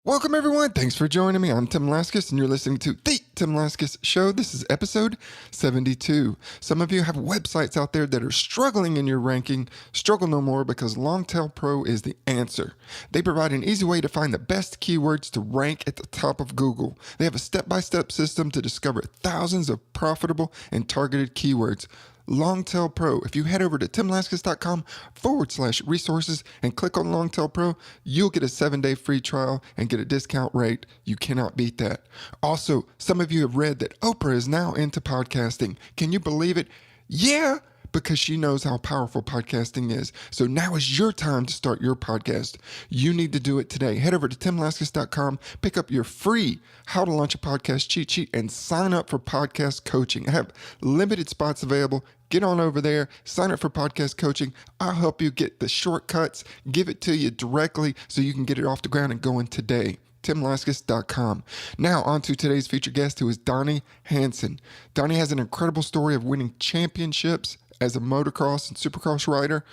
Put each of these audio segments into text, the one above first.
Welcome, everyone. Thanks for joining me. I'm Tim Laskus, and you're listening to The Tim Laskus Show. This is episode 72. Some of you have websites out there that are struggling in your ranking. Struggle no more, because Longtail Pro is the answer. They provide an easy way to find the best keywords to rank at the top of Google. They have a step-by-step system to discover thousands of profitable and targeted keywords. Longtail Pro. If you head over to timlaskus.com/resources and click on Longtail Pro, you'll get a 7-day free trial and get a discount rate. You cannot beat that. Also, some of you have read that Oprah is now into podcasting. Can you believe it? Yeah, because she knows how powerful podcasting is. So now is your time to start your podcast. You need to do it today. Head over to timlaskus.com, pick up your free How to Launch a Podcast cheat sheet, and sign up for podcast coaching. I have limited spots available. Get on over there, sign up for podcast coaching. I'll help you get the shortcuts, give it to you directly so you can get it off the ground and going today. timlaskus.com. Now on to today's featured guest, who is Donnie Hansen. Donnie has an incredible story of winning championships as a motocross and supercross rider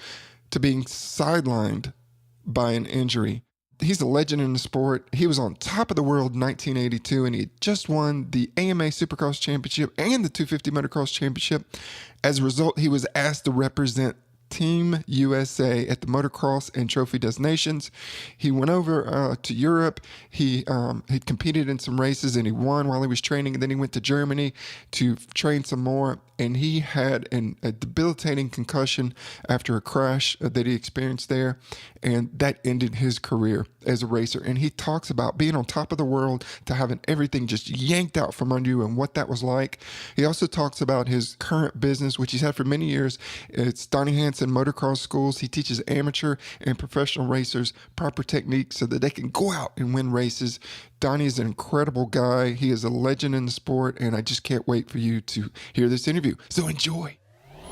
to being sidelined by an injury. He's a legend in the sport. He was on top of the world in 1982, and he had just won the AMA Supercross Championship and the 250 Motocross Championship. As a result, he was asked to represent Team USA at the Motocross and Trophy Destinations. He went over to Europe. He competed in some races, and he won while he was training. And then he went to Germany to train some more. And he had a debilitating concussion after a crash that he experienced there. And that ended his career as a racer. And he talks about being on top of the world, to having everything just yanked out from under you, and what that was like. He also talks about his current business, which he's had for many years. It's Donnie Hansen Motocross Schools. He teaches amateur and professional racers proper techniques so that they can go out and win races. Donnie is an incredible guy. He is a legend in the sport, and I just can't wait for you to hear this interview. So enjoy.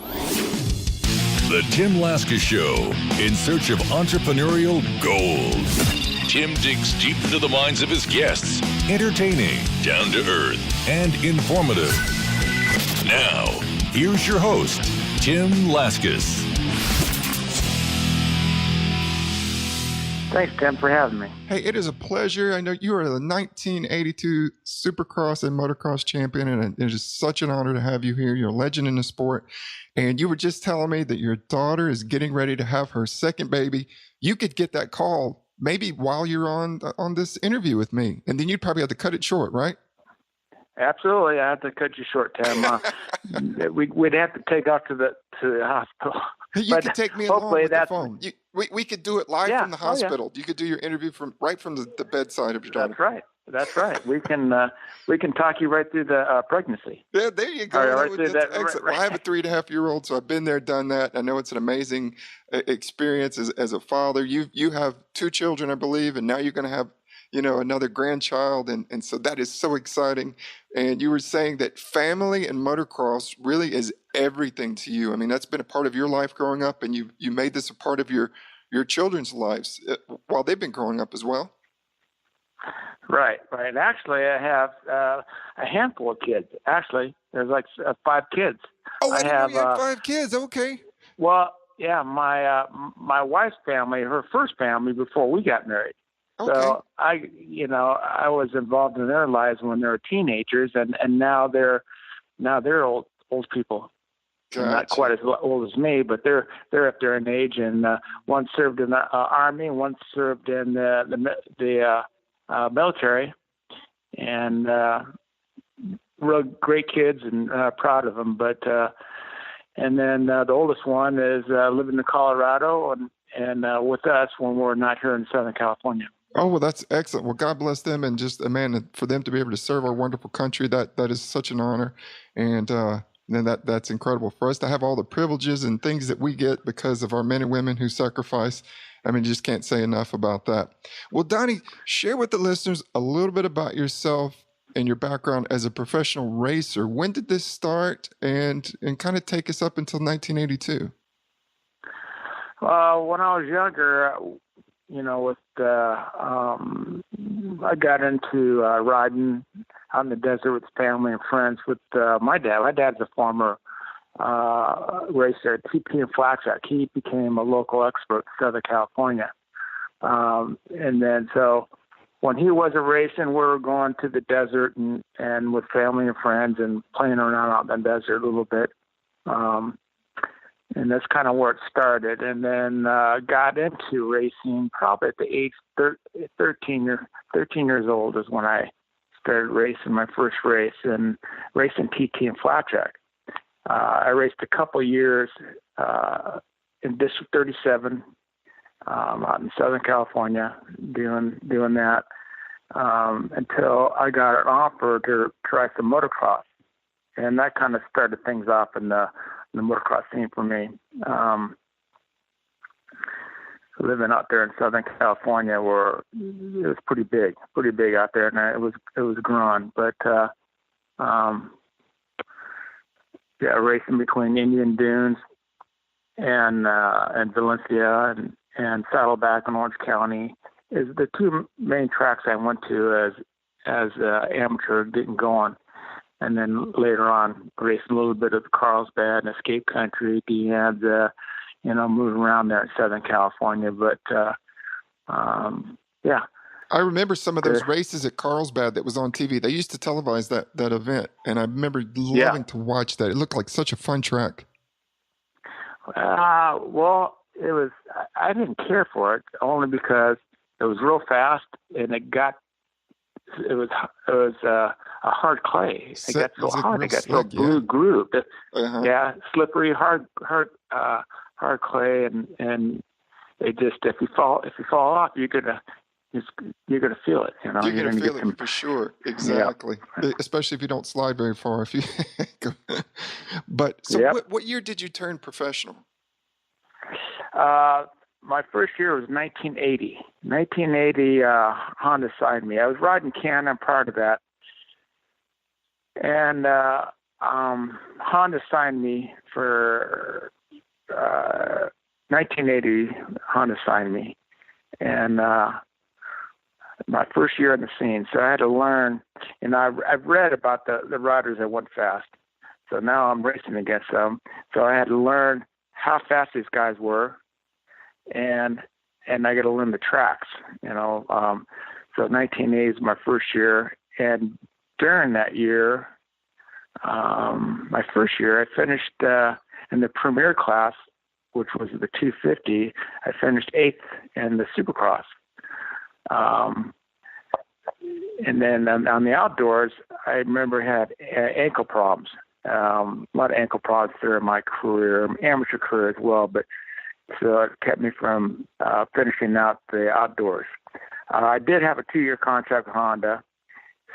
The Tim Laskus Show, in search of entrepreneurial gold. Tim digs deep into the minds of his guests. Entertaining, down to earth, and informative. Now, here's your host, Tim Laskus. Thanks, Tim, for having me. Hey, it is a pleasure. I know you are the 1982 Supercross and Motocross champion, and it is such an honor to have you here. You're a legend in the sport. And you were just telling me that your daughter is getting ready to have her second baby. You could get that call maybe while you're on this interview with me, and then you'd probably have to cut it short, right? Absolutely, I have to cut you short, Tim. We'd have to take off to the hospital. You could take me along with the phone. We could do it live from the hospital. You could do your interview right from the bedside of your daughter. That's right. We can talk you right through the pregnancy. Yeah, there you go. That's excellent. Well, I have a 3.5-year-old, so I've been there, done that. I know it's an amazing experience as a father. You have 2 children, I believe, and now you're going to have another grandchild, and so that is so exciting. And you were saying that family and motocross really is everything to you. I mean, that's been a part of your life growing up, and you made this a part of your children's lives while they've been growing up as well. Right. Actually, I have a handful of kids. Actually, there's like 5 kids. Oh, I didn't know you had 5 kids. Okay. Well, yeah, my wife's family, her first family before we got married. Okay. So I was involved in their lives when they were teenagers, and now they're old people. Gotcha. Not quite as old as me, but they're up there in age. And one served in the army, one served in the military, and real great kids, and proud of them. But and then the oldest one is living in Colorado and with us when we're not here in Southern California. Oh, well, that's excellent. Well, God bless them, and just, man, for them to be able to serve our wonderful country, that is such an honor. And then that's incredible for us to have all the privileges and things that we get because of our men and women who sacrifice. I mean, just can't say enough about that. Well, Donnie, share with the listeners a little bit about yourself and your background as a professional racer. When did this start, and kind of take us up until 1982? When I was younger, I got into riding out in the desert with family and friends with my dad. My dad's a former racer at TP and Flat Track. He became a local expert in Southern California. And then so when he wasn't racing, we were going to the desert and with family and friends and playing around out in the desert a little bit. And that's kind of where it started. And then got into racing probably at the age 13 years old is when I started racing my first race, and racing TT and flat track. I raced a couple years in District 37 out in Southern California doing that until I got an offer to try some motocross. And that kind of started things off in the motocross scene for me. Living out there in Southern California, where it was pretty big out there, and it was growing. But racing between Indian Dunes and Valencia and Saddleback in Orange County is the two main tracks I went to as amateur, getting going. And then later on, raced a little bit of Carlsbad and Escape Country, Deanza, moving around there in Southern California. But, I remember some of those races at Carlsbad that was on TV. They used to televise that event, and I remember loving to watch that. It looked like such a fun track. Well, I didn't care for it, only because it was real fast, and it was a hard clay. It got so hard. It got so grooved. Yeah, slippery, hard clay, and it just if you fall off, you're gonna feel it. You're gonna feel it for sure. Exactly. Yeah. Especially if you don't slide very far. If you, but so what year did you turn professional? My first year was 1980. 1980, Honda signed me. I was riding Can-Am prior to that. And Honda signed me for 1980. Honda signed me. And my first year on the scene. So I had to learn, and I've read about the riders that went fast. So now I'm racing against them. So I had to learn how fast these guys were. And I got to learn the tracks, So 1980 is my first year, and during that year, my first year, I finished in the premier class, which was the 250. I finished 8th in the Supercross, and then on the outdoors, I remember had ankle problems. A lot of ankle problems during my career, amateur career as well, but. So it kept me from finishing out the outdoors. I did have a 2-year contract with Honda.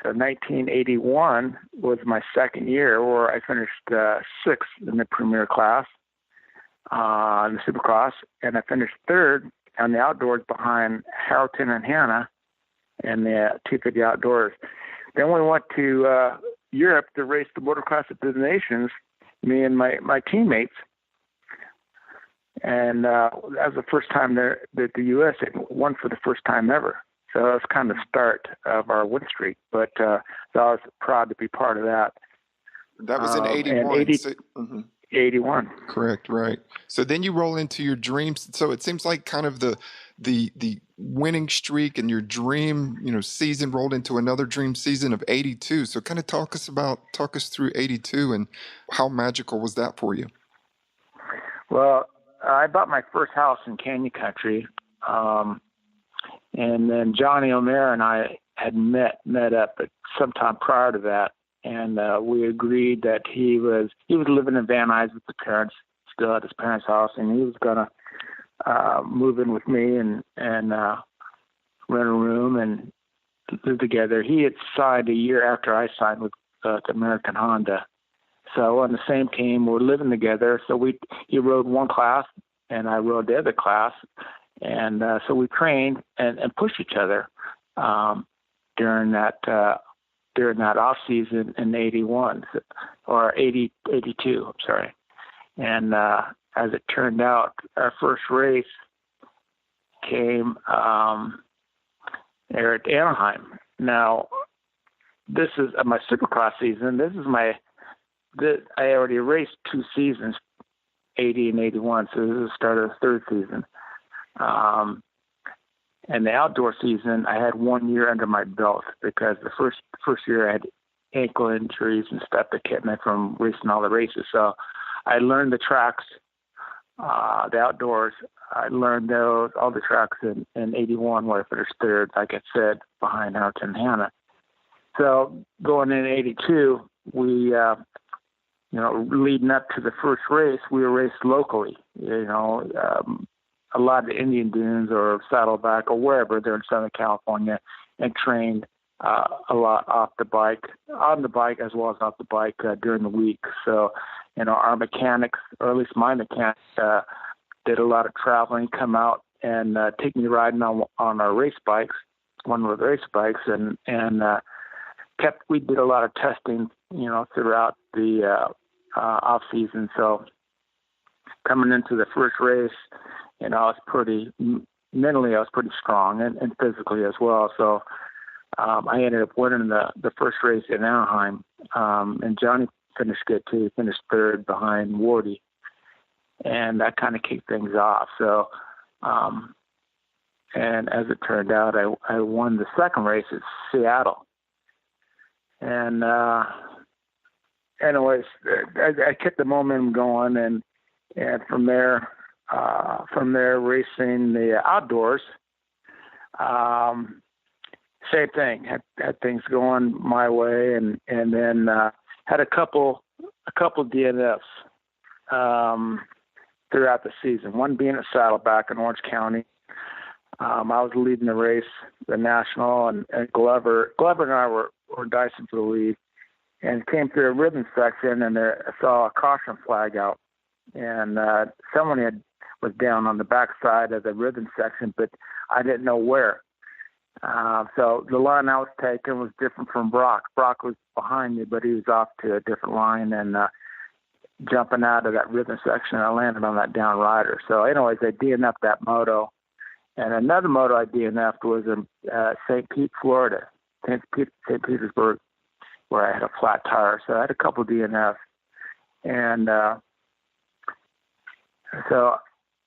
So 1981 was my second year, where I finished 6th in the premier class in the Supercross, and I finished 3rd on the outdoors behind Harrington and Hanna in the 250 outdoors. Then we went to Europe to race the Motocross of the Nations, me and my teammates. And that was the first time that the U.S. had won for the first time ever. So that was kind of the start of our win streak. But so I was proud to be part of that. That was in 81. 81. Correct, right. So then you roll into your dreams. So it seems like kind of the winning streak and your dream, season rolled into another dream season of 82. So kind of talk us through 82 and how magical was that for you? Well, I bought my first house in Canyon Country, and then Johnny O'Meara and I had met up at sometime prior to that, and we agreed that he was living in Van Nuys with his parents, still at his parents' house, and he was gonna move in with me and rent a room and live together. He had signed a year after I signed with American Honda. So on the same team, we're living together. So he rode one class, and I rode the other class, and so we trained and pushed each other during that off season in 81 or 82. I'm sorry. And as it turned out, our first race came there at Anaheim. Now, this is my Supercross season. This is I already raced 2 seasons, 80 and 81, so this is the start of the 3rd season. And the outdoor season, I had 1 year under my belt because the first year I had ankle injuries and stuff that kept me from racing all the races. So I learned the tracks, the outdoors. I learned all the tracks in 81 where I finished third, like I said, behind Hanson and Hannah. So going in 82, we, leading up to the first race, we were raced locally, a lot of the Indian Dunes or Saddleback or wherever they're in Southern California, and trained a lot on the bike as well as off the bike during the week. So, our mechanics, or at least my mechanics, did a lot of traveling, come out and take me riding on our race bikes, one of the race bikes, and we did a lot of testing, throughout the off season. So coming into the first race, I was mentally strong and physically as well. So I ended up winning the first race in Anaheim, and Johnny finished good too. He finished third behind Wardy, and that kind of kicked things off. So, and as it turned out, I won the second race at Seattle. And anyways, I kept the momentum going, and from there racing the outdoors. Same thing. Had things going my way, and then had a couple DNFs throughout the season. One being at Saddleback in Orange County. I was leading the race, the national, and Glover and I were dicing for the lead, and came through a ribbon section, and I saw a caution flag out, and someone was down on the backside of the ribbon section, but I didn't know where. So the line I was taking was different from Brock. Brock was behind me, but he was off to a different line, and jumping out of that ribbon section, I landed on that down rider. So anyways, I DNF'd that moto. And another moto I DNF'd was in St. Pete, Florida, St. Petersburg, where I had a flat tire. So I had a couple DNFs. And so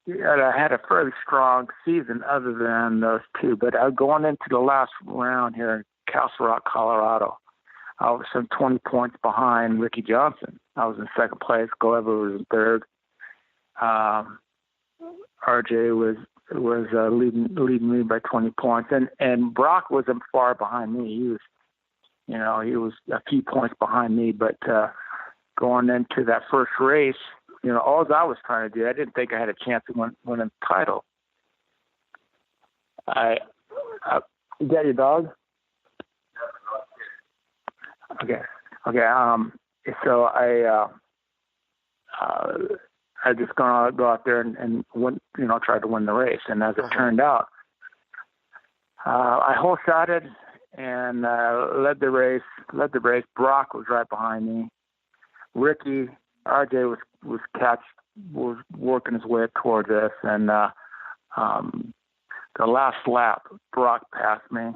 I had a fairly strong season other than those two. But going into the last round here in Castle Rock, Colorado, I was some 20 points behind Ricky Johnson. I was in second place. Glover was in third. RJ was leading me by 20 points, and Brock wasn't far behind me. He was a few points behind me. But going into that first race, all I was trying to do, I didn't think I had a chance of winning the title. You got your dog? Okay. So I just gonna go out there and win, try to win the race. And as it turned out, I whole shotted and led the race. Brock was right behind me. Ricky, RJ was working his way towards us, and the last lap, Brock passed me.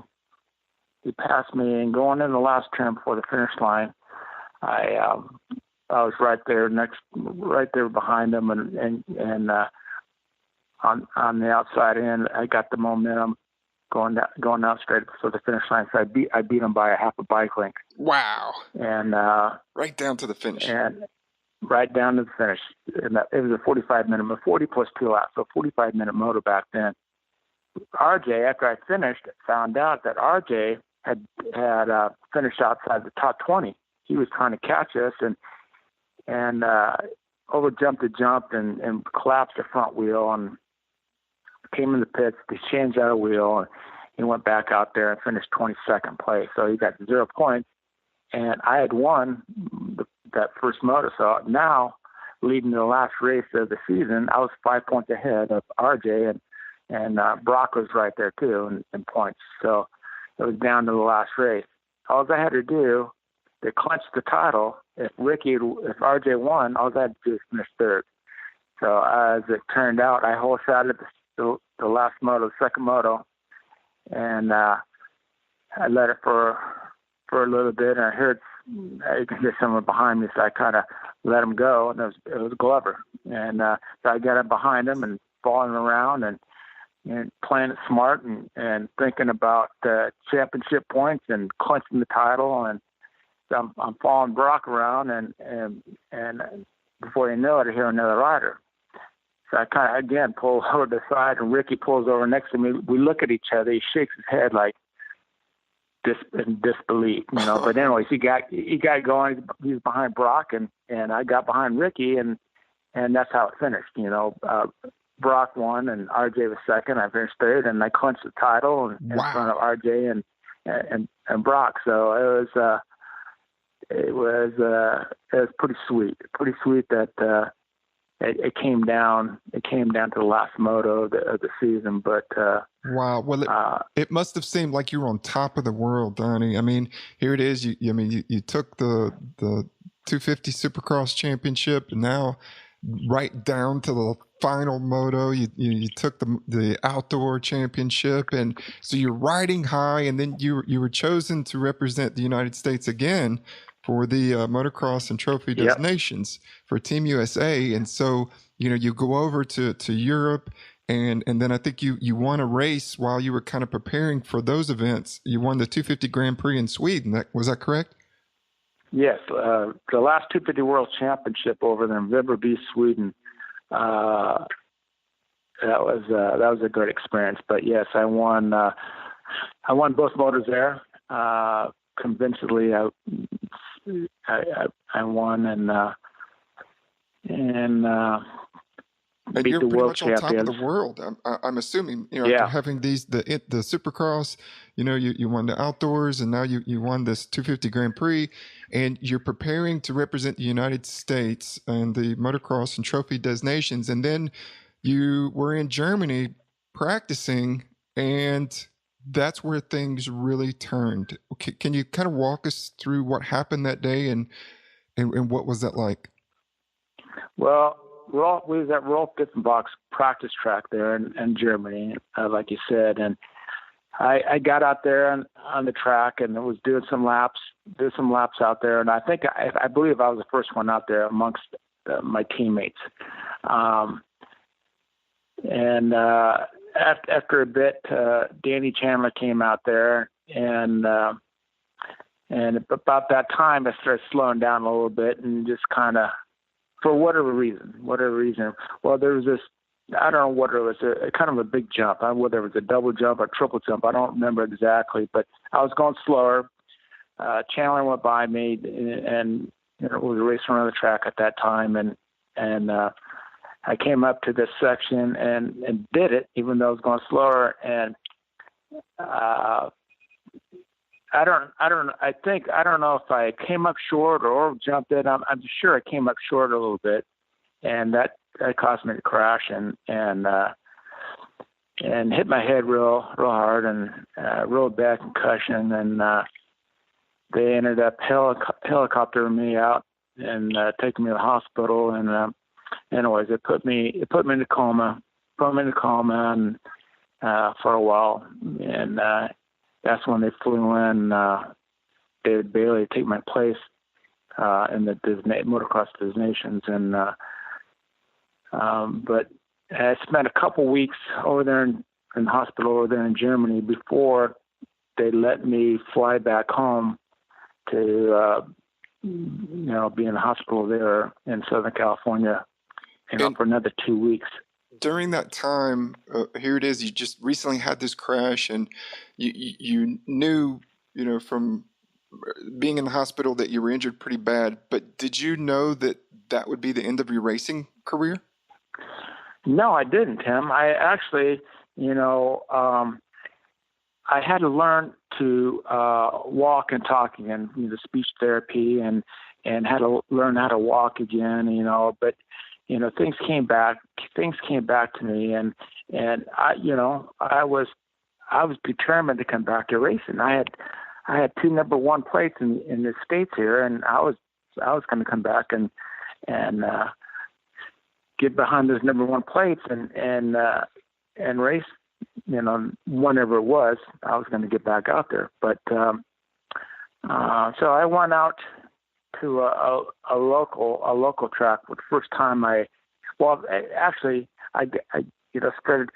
He passed me, and going in the last turn before the finish line, I was right there behind him, and on the outside end, I got the momentum going out straight before the finish line. So I beat him by a half a bike length. Wow! And right down to the finish. And right down to the finish. And it was a 45-minute, 40 plus 2 laps, so 45-minute moto back then. RJ, after I finished, found out that RJ had finished outside the top 20. He was trying to catch us and over-jumped the jump and collapsed the front wheel and came in the pits. They changed out a wheel, and he went back out there and finished 22nd place. So he got 0 points, and I had won that first moto. So now, leading the last race of the season, I was 5 points ahead of RJ, and Brock was right there too in points. So it was down to the last race. All I had to do to clinch the title, if RJ won, all I had to do was finish third. So as it turned out, I whole shot at the last moto, the second moto, and I let it for a little bit, and I heard you can hear someone behind me, so I kind of let him go, and it was Glover. And so I got up behind him and following him around, and and playing it smart and thinking about championship points and clinching the title. And so I'm following Brock around, and before you know it, I hear another rider. So I kind of, again, pull over to the side, and Ricky pulls over next to me. We look at each other. He shakes his head like in disbelief, But anyways, he got going. He was behind Brock, and I got behind Ricky, and that's how it finished. Brock won, and RJ was second. I finished third, and I clinched the title in front of RJ and Brock. So it was pretty sweet. Pretty sweet that it came down. It came down to the last moto of the season. But wow, well, it must have seemed like you were on top of the world, Donnie. I mean, here it is. You took the 250 Supercross championship, and now right down to the final moto, you took the outdoor championship, and so you're riding high, and then you were chosen to represent the United States again for the motocross and trophy designations for Team USA. And so you go over to Europe, and then I think you won a race while you were kind of preparing for those events. You won the 250 Grand Prix in Sweden. Was that correct? Yes, the last 250 World Championship over there in Vimmerby, Sweden. That was a great experience. But yes, I won both motors there. Convincingly, I won and beat you're the pretty world much on champions. top of the world. I'm assuming, after having the Supercross, you won the outdoors, and now you won this 250 Grand Prix, and you're preparing to represent the United States in the motocross and trophy designations, and then you were in Germany practicing, and that's where things really turned. Can you kind of walk us through what happened that day, and what was that like? Well, we was at Rolf Ditzenbach's practice track there in Germany, like you said, and I got out there on the track and was doing some laps out there, and I believe I was the first one out there amongst my teammates. After a bit, Danny Chandler came out there, and about that time I started slowing down a little bit and just kind of, for whatever reason. Well, there was this, I don't know what it was, a kind of a big jump. Whether it was a double jump or triple jump, I don't remember exactly, but I was going slower. Chandler went by me, and was racing around the track at that time, and I came up to this section and did it, even though I was going slower. And I don't know if I came up short or jumped it. I'm sure I came up short a little bit, and that caused me to crash and hit my head real hard, and real bad concussion. And they ended up helicoptering me out and taking me to the hospital. And anyways, it put me in a coma. And for a while, and that's when they flew in David Bailey to take my place in the motocross designations. And but I spent a couple weeks over there in the hospital over there in Germany before they let me fly back home to be in the hospital there in Southern California, for another 2 weeks. During that time, here it is, you just recently had this crash, and you knew, from being in the hospital that you were injured pretty bad, but did you know that would be the end of your racing career? No, I didn't, Tim. I actually, I had to learn to walk and talk again, speech therapy, and had to learn how to walk again, but things came back to me, and I was determined to come back to racing. I had 2 number 1 plates in the States here, and I was going to come back and get behind those number 1 plates and race, whenever it was, I was going to get back out there. But so I went out to a local track for the first time. I started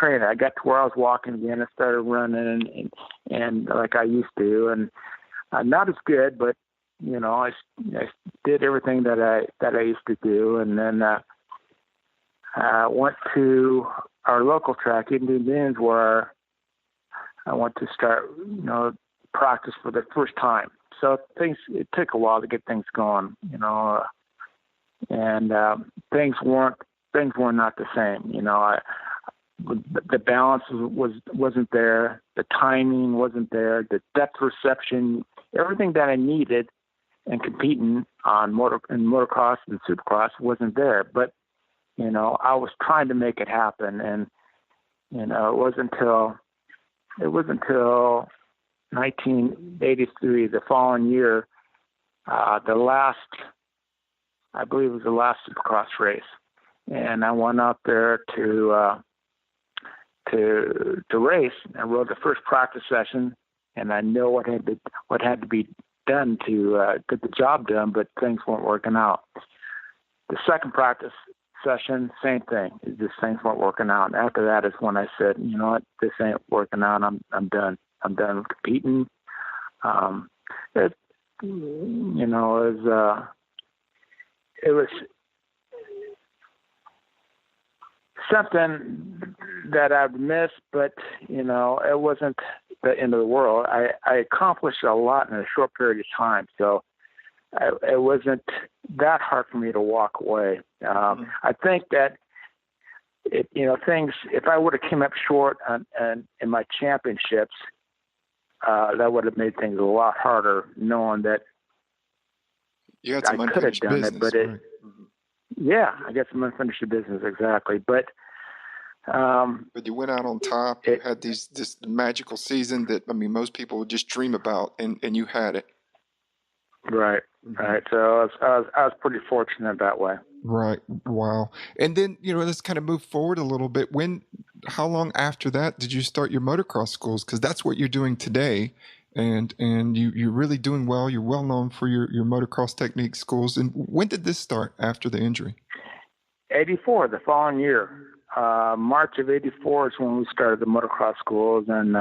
training. I got to where I was walking again. I started running and like I used to, and not as good, but I did everything that I used to do, and then I went to our local track, Indians, where I went to start, practice for the first time. So it took a while to get things going, and things were not the same. The balance wasn't there, the timing wasn't there, the depth perception, everything that I needed and competing in motocross and supercross wasn't there. But I was trying to make it happen, and it wasn't until 1983, the following year, I believe it was the last supercross race, and I went out there to race. I rode the first practice session, and I know what had to be done to get the job done, but things weren't working out. The second practice session, same thing. Just things weren't working out. And after that is when I said, you know what, this ain't working out. I'm done. I'm done competing. It was something that I've missed, but it wasn't the end of the world. I accomplished a lot in a short period of time, so it wasn't that hard for me to walk away. I think that things. If I would have came up short in my championships, that would have made things a lot harder, knowing that you had some I could have done business, it. But right? Yeah, I got some unfinished business, exactly. But you went out on top. You had this magical season that most people would just dream about, and you had it. Right, right. So I was pretty fortunate that way. Right. Wow. And then let's kind of move forward a little bit. How long after that did you start your motocross schools? Because that's what you're doing today, and you're really doing well. You're well known for your motocross technique schools. And when did this start after the injury? 84, the following year. March of 84 is when we started the motocross schools, and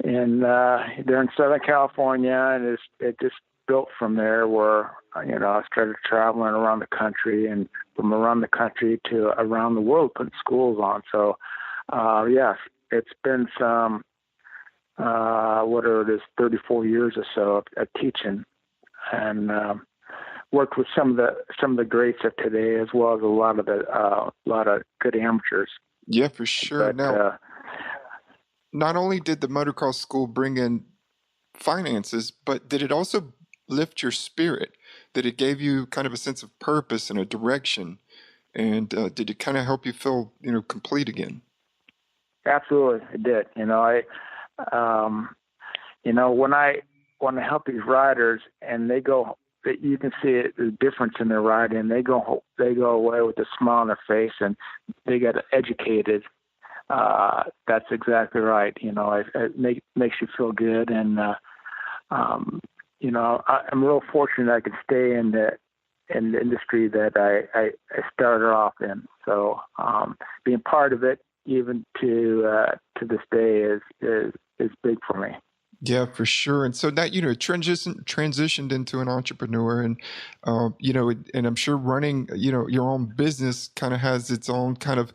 they're in Southern California, and it just built from there, where I started traveling around the country, and from around the country to around the world, putting schools on. So yes, it's been some whatever it is, 34 years or so of teaching, and worked with some of the greats of today, as well as a lot of good amateurs. Yeah, for sure. But, now, not only did the motocross school bring in finances, but did it also lift your spirit? That it gave you kind of a sense of purpose and a direction, and did it kind of help you feel complete again? Absolutely, it did. When I help these riders and they go, you can see the difference in their riding. They go away with a smile on their face, and they get educated. That's exactly right. It makes you feel good, and I'm real fortunate I could stay in the industry that I started off in. So being part of it, even to this day, is big for me. Yeah, for sure. And so that, transitioned into an entrepreneur, and, and I'm sure running, your own business kind of has its own kind of,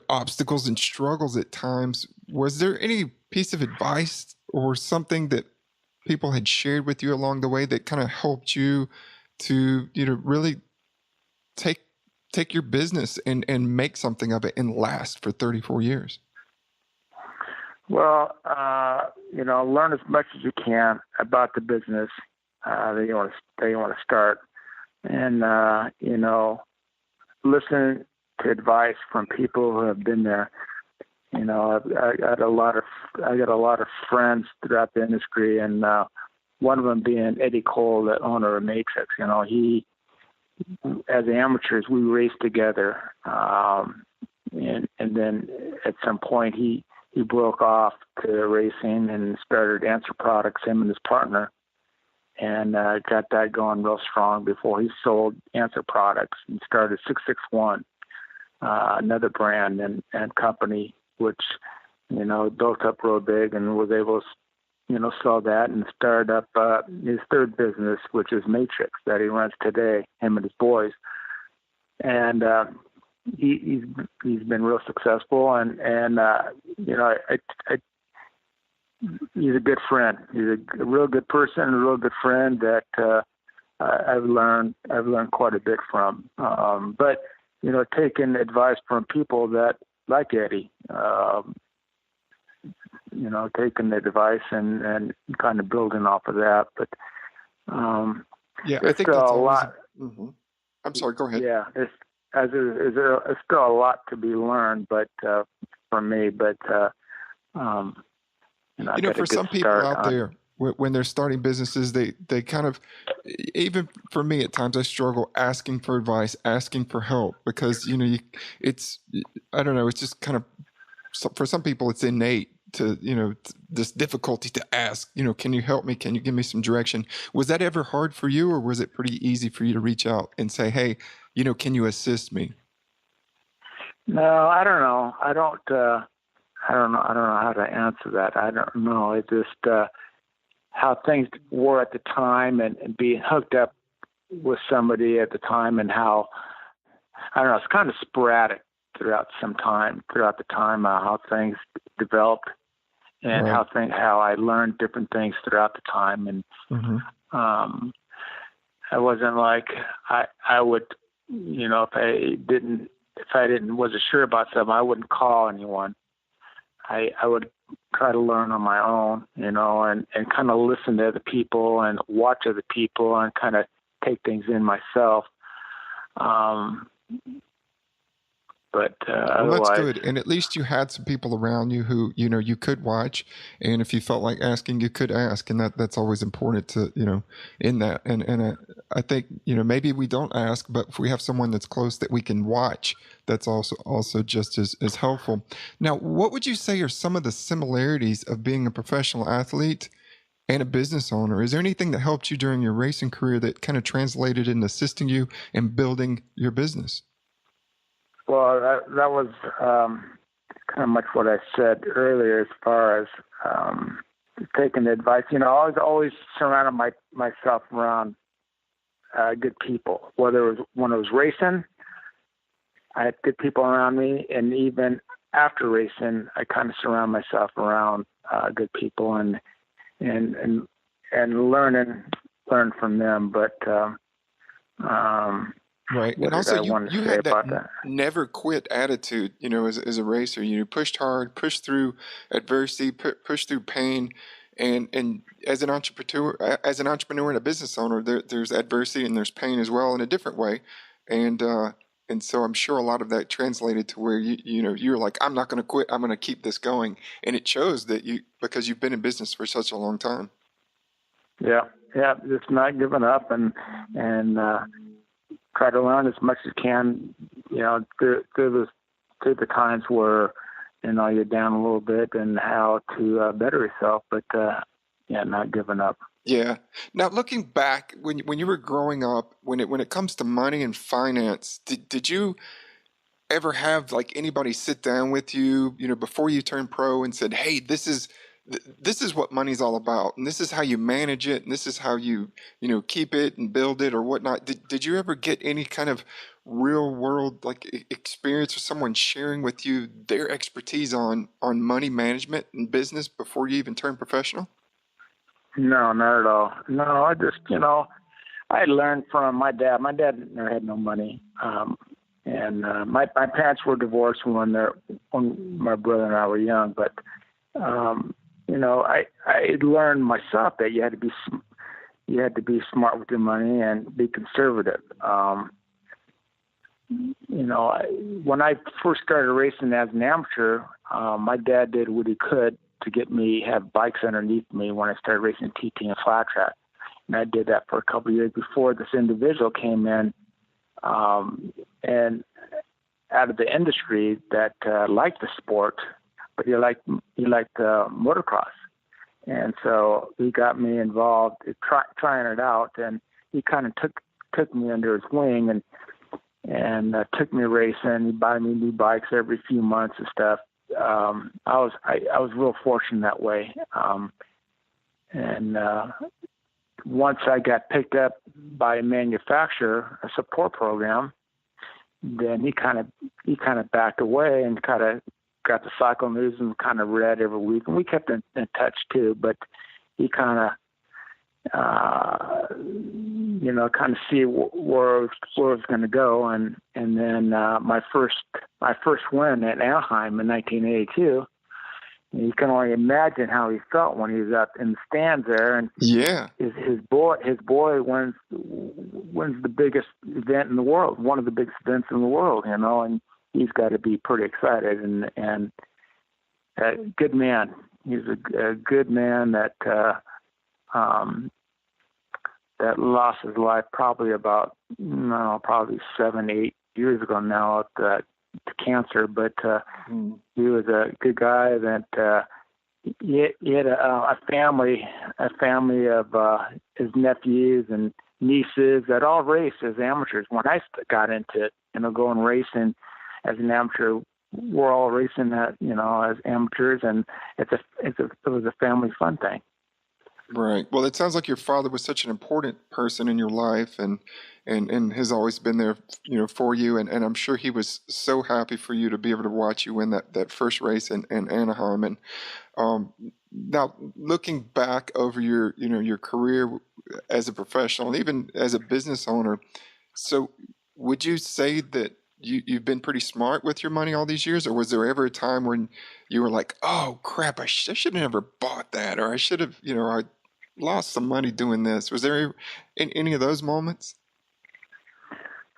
obstacles and struggles at times. Was there any piece of advice or something that people had shared with you along the way that kind of helped you to, really take your business and make something of it and last for 34 years? Well, learn as much as you can about the business that you want to start, and listen to advice from people who have been there. I got a lot of friends throughout the industry, and one of them being Eddie Cole, the owner of Matrix. He, as amateurs, we raced together, and then at some point he broke off to racing and started Answer Products, him and his partner, and got that going real strong before he sold Answer Products and started 661. another brand and company, which, built up real big and was able to, sell that and start up his third business, which is Matrix, that he runs today, him and his boys. And he's been real successful, and he's a good friend. He's a real good person, a real good friend that I've learned quite a bit from. But taking advice from people that like Eddie, taking the advice and kind of building off of that. But I think that's a lot. Mm-hmm. I'm sorry. Go ahead. Yeah, it's still a lot to be learned, but for me, but for some people out there, when they're starting businesses, they kind of, even for me at times, I struggle asking for advice, asking for help, because it's I don't know, it's just kind of, for some people it's innate to this difficulty to ask, can you help me, can you give me some direction? Was that ever hard for you, or was it pretty easy for you to reach out and say, hey, can you assist me? No, I don't know. I don't know how to answer that. I don't know. It's just how things were at the time, and being hooked up with somebody at the time, and how, I don't know, it's kind of sporadic throughout the time, how things developed, and right. how I learned different things throughout the time. And mm-hmm. I wasn't like I would, if I wasn't sure about something, I wouldn't call anyone. I would try to learn on my own, and kind of listen to other people and watch other people and kind of take things in myself. But well, that's good. And at least you had some people around you who, you could watch. And if you felt like asking, you could ask. And that's always important to, in that. And I think, maybe we don't ask, but if we have someone that's close that we can watch, that's also just as helpful. Now, what would you say are some of the similarities of being a professional athlete and a business owner? Is there anything that helped you during your racing career that kind of translated in assisting you in building your business? Well, that was kind of much what I said earlier, as far as taking the advice. I was always surrounded myself around good people. Whether it was when I was racing, I had good people around me, and even after racing, I kind of surround myself around good people and learn from them. But right. And also you had that never quit attitude, as a racer. You pushed hard, pushed through adversity, pushed through pain. And as an entrepreneur and a business owner, there's adversity and there's pain as well, in a different way. And so I'm sure a lot of that translated to where you're like, I'm not going to quit. I'm going to keep this going. And it shows that because you've been in business for such a long time. Yeah. Just not giving up and try to learn as much as you can, through the times where, you're down a little bit, and how to better yourself, but not giving up. Yeah. Now, looking back, when you were growing up, when it comes to money and finance, did you ever have like anybody sit down with you, before you turned pro and said, hey, this is what money's all about, and this is how you manage it, and this is how you keep it and build it or whatnot? Did you ever get any kind of real world experience with someone sharing with you their expertise on money management and business before you even turned professional? No, not at all. No, I just I learned from my dad. My dad never had no money, and my parents were divorced when my brother and I were young, but I learned myself that you had to be smart with your money and be conservative. When I first started racing as an amateur, my dad did what he could to get me have bikes underneath me when I started racing TT and flat track, and I did that for a couple of years before this individual came in, and out of the industry that liked the sport, but he liked motocross, and so he got me involved in trying it out, and he kind of took me under his wing, and took me racing. He'd buy me new bikes every few months and stuff. I was real fortunate that way. And once I got picked up by a manufacturer, a support program, then he kind of backed away and kind of got the cycle news and kind of read every week, and we kept in touch too. But he kind of kind of see where it was going to go. And then my first win at Anaheim in 1982, you can only imagine how he felt when he was up in the stands there. And yeah, his boy wins the biggest event in the world, one of the biggest events in the world, and he's got to be pretty excited. And a good man. He's a good man that lost his life probably 7-8 years ago now to cancer. But he was a good guy that he had a family of his nephews and nieces that all raced as amateurs. When I got into it, going racing as an amateur, we're all racing as amateurs, and it was a family fun thing. Right. Well, it sounds like your father was such an important person in your life, and has always been there, for you. And I'm sure he was so happy for you to be able to watch you win that first race in Anaheim. And now looking back over your career as a professional and even as a business owner, so would you say that you've been pretty smart with your money all these years, or was there ever a time when you were like, oh crap, I should have never bought that, or I should have, I lost some money doing this? Was there any of those moments?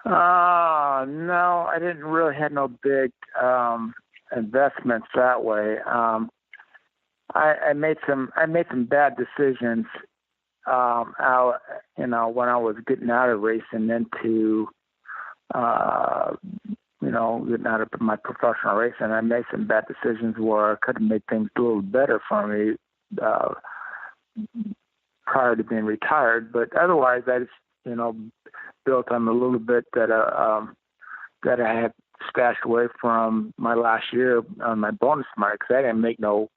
No, I didn't really have no big investments that way. I made some bad decisions out, when I was getting out of racing into getting out of my professional racing. I made some bad decisions where I could have made things a little better for me prior to being retired. But otherwise, I just, built on a little bit that I had stashed away from my last year on my bonus money, because I didn't make no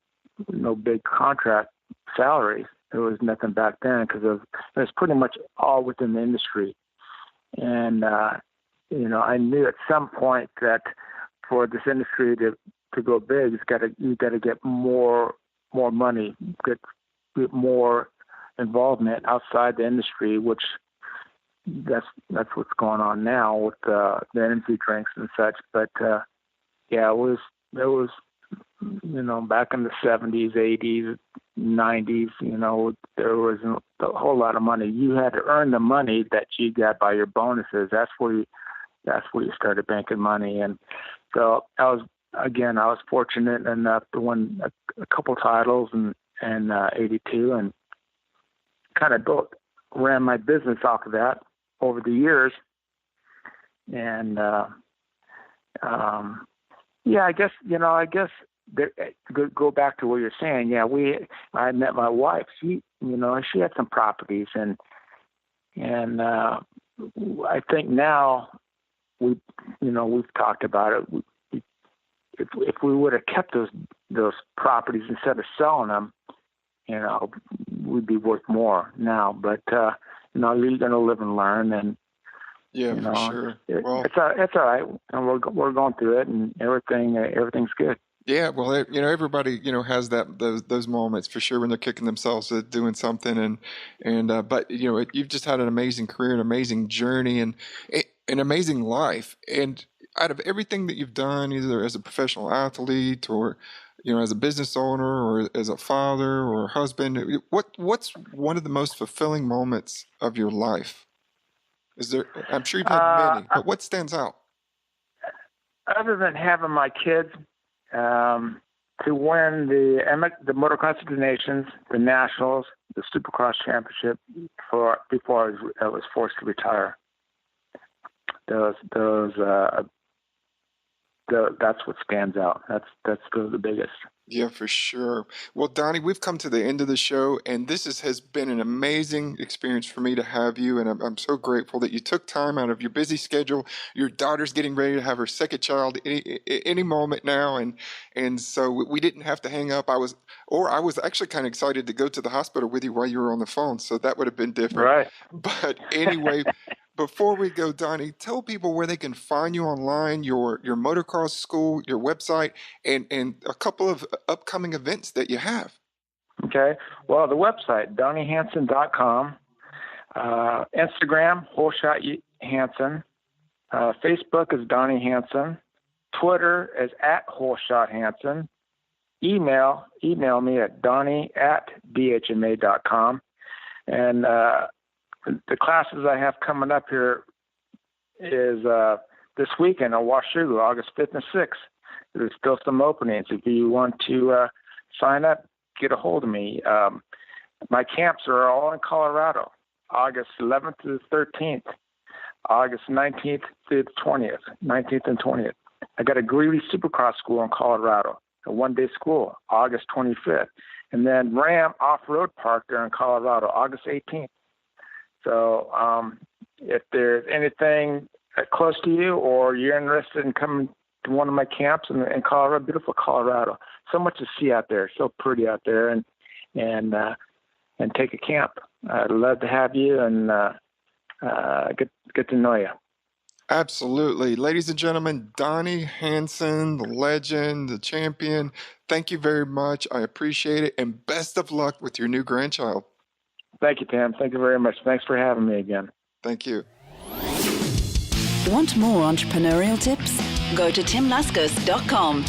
big contract salaries. There was nothing back then, because it was pretty much all within the industry. And I knew at some point that for this industry to go big, you got to get more money, get more involvement outside the industry, which that's what's going on now with the energy drinks and such. But it was back in the 70s, 80s, 90s, there wasn't a whole lot of money. You had to earn the money that you got by your bonuses. That's where you started banking money. And so I was fortunate enough to win a couple titles in 82, and kind of ran my business off of that over the years. And I guess go back to what you're saying. Yeah, I met my wife. She had some properties, and I think now we've talked about it. If we would have kept those properties instead of selling them, we'd be worth more now. But you're gonna live and learn, and for sure. It's all right, and we're going through it, and everything's good. Yeah, well, everybody, has those moments for sure when they're kicking themselves at doing something, but you've just had an amazing career, an amazing journey, and an amazing life. And out of everything that you've done, either as a professional athlete or as a business owner or as a father or a husband, what's one of the most fulfilling moments of your life? Is there? I'm sure you've had many, but what stands out? Other than having my kids, to win the Motocross of the Nations, the Nationals, the Supercross Championship before I was forced to retire. Those that's what stands out. That's the biggest. Yeah, for sure. Well, Donnie, we've come to the end of the show, and this has been an amazing experience for me to have you, and I'm so grateful that you took time out of your busy schedule. Your daughter's getting ready to have her second child any moment now, and so we didn't have to hang up. I was actually kind of excited to go to the hospital with you while you were on the phone, so that would have been different. Right. But anyway. Before we go, Donnie, tell people where they can find you online, your motocross school, your website, and a couple of upcoming events that you have. Okay. Well, the website, DonnieHansen.com. Instagram, Holeshot Hanson. Facebook is Donnie Hansen. Twitter is @HoleshotHanson. Email me at donnie@dhma.com. And the classes I have coming up here is this weekend in Washoe, August 5th and 6th. There's still some openings. If you want to sign up, get a hold of me. My camps are all in Colorado, August 11th to the 13th, August 19th to the 20th, 19th and 20th. I got a Greeley Supercross school in Colorado, a one-day school, August 25th. And then Ram Off-Road Park there in Colorado, August 18th. So if there's anything close to you or you're interested in coming to one of my camps in Colorado, beautiful Colorado, so much to see out there, so pretty out there, and take a camp. I'd love to have you and get to know you. Absolutely. Ladies and gentlemen, Donnie Hansen, the legend, the champion, thank you very much. I appreciate it, and best of luck with your new grandchild. Thank you, Tim. Thank you very much. Thanks for having me again. Thank you. Want more entrepreneurial tips? Go to timlaskus.com.